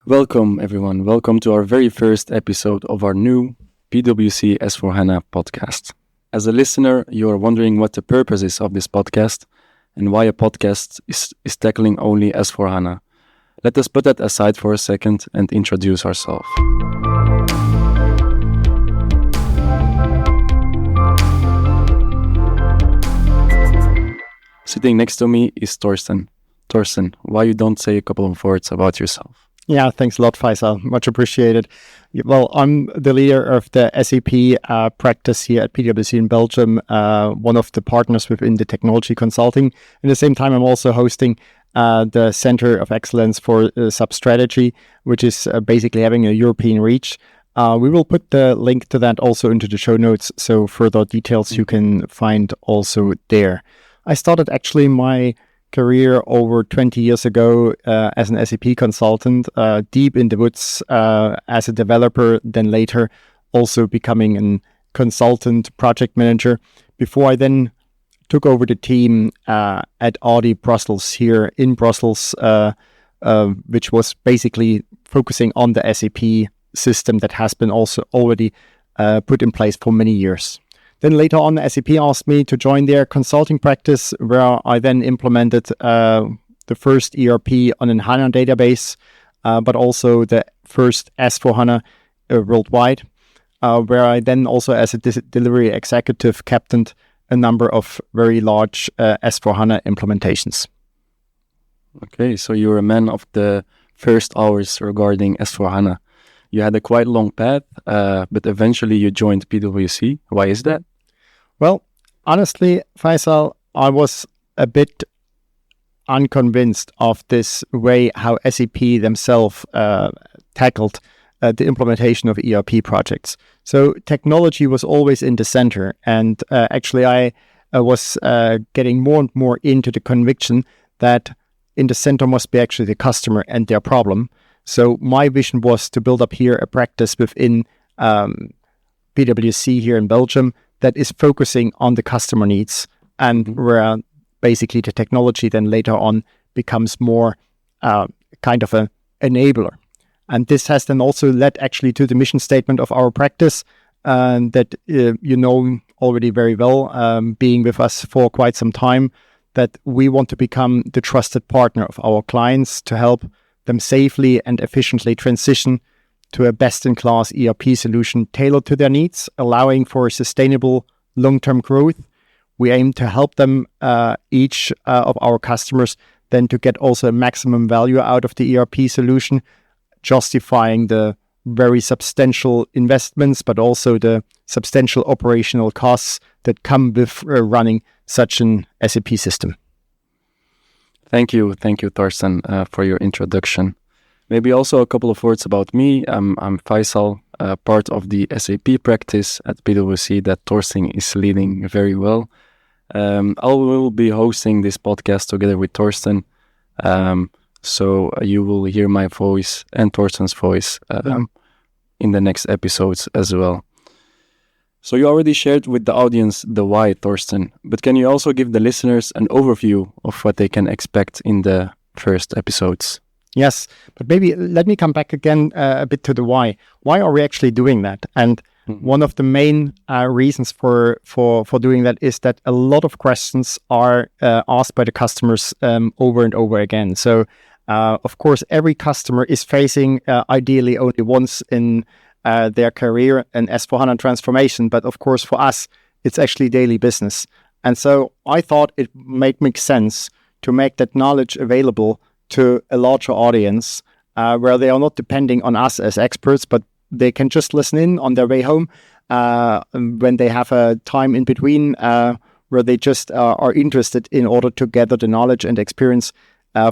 Welcome, everyone. Welcome to our very first episode of our new PwC S4HANA podcast. As a listener, you are wondering what the purpose is of this podcast and why a podcast is tackling only S4HANA. Let us put that aside for a second and introduce ourselves. Sitting next to me is Torsten. Torsten, why you don't say a couple of words about yourself? Yeah, thanks a lot, Faisal. Much appreciated. Well, I'm the leader of the SAP practice here at PwC in Belgium, one of the partners within the technology consulting. At the same time, I'm also hosting the Center of Excellence for SAP Strategy, which is basically having a European reach. We will put the link to that also into the show notes, so further details you can find also there. I started actually my career over 20 years ago as an SAP consultant, deep in the woods as a developer, then later also becoming a consultant project manager, before I then took over the team at Audi Brussels here in Brussels, which was basically focusing on the SAP system that has been also already put in place for many years. Then later on, SAP asked me to join their consulting practice, where I then implemented the first ERP on an HANA database, but also the first S4HANA worldwide, where I then also as a delivery executive captained a number of very large S4HANA implementations. Okay, so you're a man of the first hours regarding S4HANA. You had a quite long path, but eventually you joined PwC. Why is that? Well, honestly, Faisal, I was a bit unconvinced of this way how SAP themselves tackled the implementation of ERP projects. So technology was always in the center, and actually I was getting more and more into the conviction that in the center must be actually the customer and their problem. So my vision was to build up here a practice within PwC here in Belgium that is focusing on the customer needs, and where basically the technology then later on becomes more kind of an enabler. And this has then also led actually to the mission statement of our practice that you know already very well, being with us for quite some time, that we want to become the trusted partner of our clients to help them safely and efficiently transition to a best-in-class ERP solution tailored to their needs, allowing for sustainable long-term growth. We aim to help them, each of our customers, then to get also a maximum value out of the ERP solution, justifying the very substantial investments, but also the substantial operational costs that come with running such an SAP system. Thank you, Torsten, for your introduction. Maybe also a couple of words about me. I'm Faisal, part of the SAP practice at PwC that Torsten is leading very well. I will be hosting this podcast together with Torsten, so you will hear my voice and Torsten's voice in the next episodes as well. So you already shared with the audience the why, Torsten, but can you also give the listeners an overview of what they can expect in the first episodes? Yes, but maybe let me come back again a bit to the why. Why are we actually doing that? And one of the main reasons for doing that is that a lot of questions are asked by the customers over and over again. So, of course, every customer is facing ideally only once in their career an S4HANA transformation. But of course, for us, it's actually daily business. And so I thought it might make sense to make that knowledge available to a larger audience, where they are not depending on us as experts, but they can just listen in on their way home when they have a time in between, where they just are interested in order to gather the knowledge and experience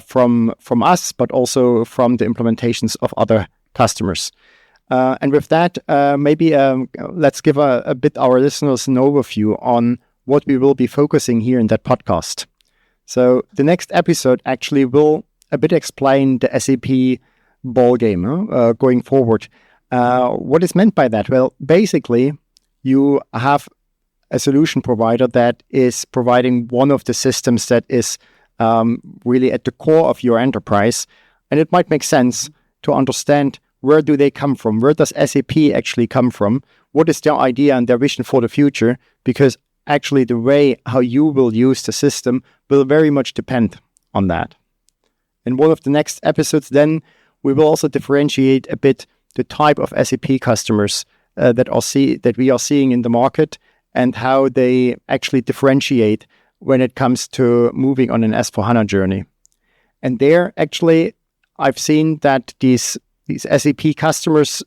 from us, but also from the implementations of other customers. And with that, maybe let's give a bit our listeners an overview on what we will be focusing here in that podcast. So the next episode actually will a bit explain the SAP ballgame going forward. What is meant by that? Well, basically, you have a solution provider that is providing one of the systems that is really at the core of your enterprise. And it might make sense to understand where do they come from? Where does SAP actually come from? What is their idea and their vision for the future? Because actually the way how you will use the system will very much depend on that. In one of the next episodes, then, we will also differentiate a bit the type of SAP customers that we are seeing in the market and how they actually differentiate when it comes to moving on an S/4HANA journey. And there, actually, I've seen that these SAP customers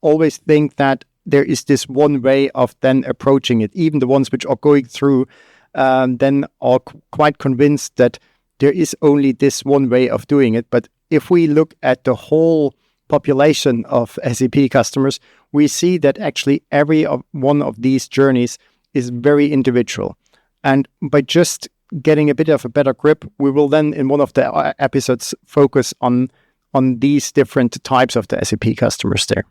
always think that there is this one way of then approaching it. Even the ones which are going through then are quite convinced that there is only this one way of doing it. But if we look at the whole population of SAP customers, we see that actually every one of these journeys is very individual. And by just getting a bit of a better grip, we will then in one of the episodes focus on these different types of the SAP customers there.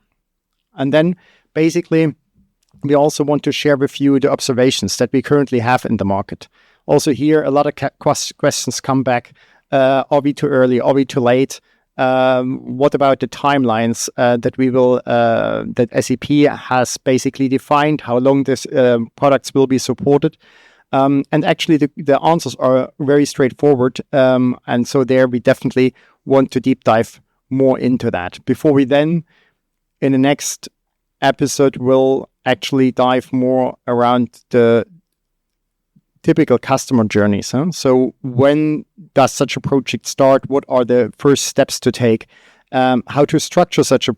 And then basically, we also want to share with you the observations that we currently have in the market. Also here, a lot of questions come back. Are we too early? Are we too late? What about the timelines that SAP has basically defined? How long this products will be supported? And actually, the answers are very straightforward. And so there, we definitely want to deep dive more into that. Before we then, in the next episode, will actually dive more around the typical customer journeys. So when does such a project start? What are the first steps to take? How to structure such a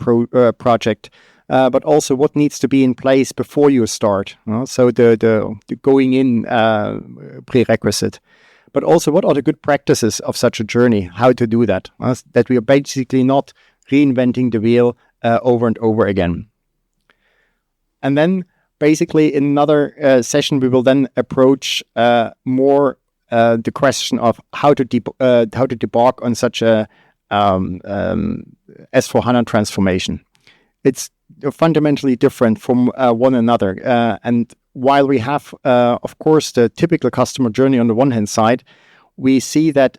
project? But also what needs to be in place before you start. So the going in prerequisite. But also what are the good practices of such a journey? How to do that? That we are basically not reinventing the wheel over and over again. And then basically in another session, we will then approach more the question of how to debark on such a S/4HANA transformation. It's fundamentally different from one another. And while we have, of course, the typical customer journey on the one hand side, we see that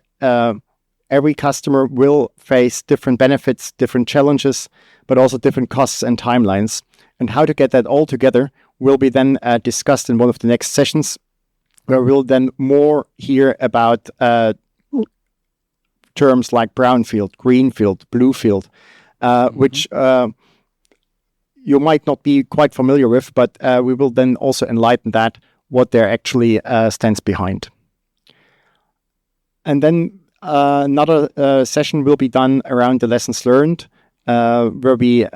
every customer will face different benefits, different challenges, but also different costs and timelines. And how to get that all together will be then discussed in one of the next sessions, where we'll then more hear about terms like brownfield, greenfield, bluefield, which you might not be quite familiar with, but we will then also enlighten that, what there actually stands behind. And then another session will be done around the lessons learned, where we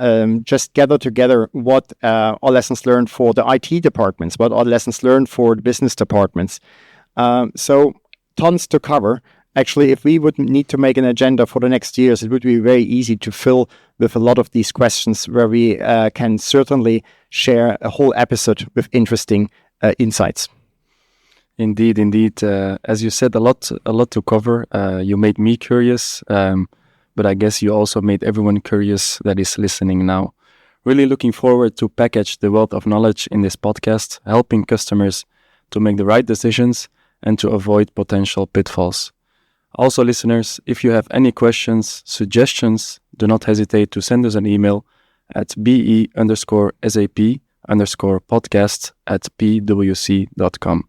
just gather together what are lessons learned for the IT departments, what are lessons learned for the business departments. So tons to cover. Actually, if we would need to make an agenda for the next years, it would be very easy to fill with a lot of these questions, where we can certainly share a whole episode with interesting insights. Indeed. As you said, a lot to cover. You made me curious, but I guess you also made everyone curious that is listening now. Really looking forward to package the wealth of knowledge in this podcast, helping customers to make the right decisions and to avoid potential pitfalls. Also, listeners, if you have any questions, suggestions, do not hesitate to send us an email at be_sap_podcast@pwc.com.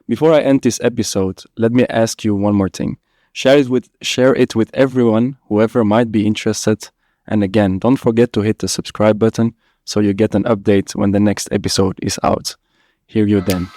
Before I end this episode, let me ask you one more thing. Share it with everyone, whoever might be interested. And again, don't forget to hit the subscribe button so you get an update when the next episode is out. Hear you then.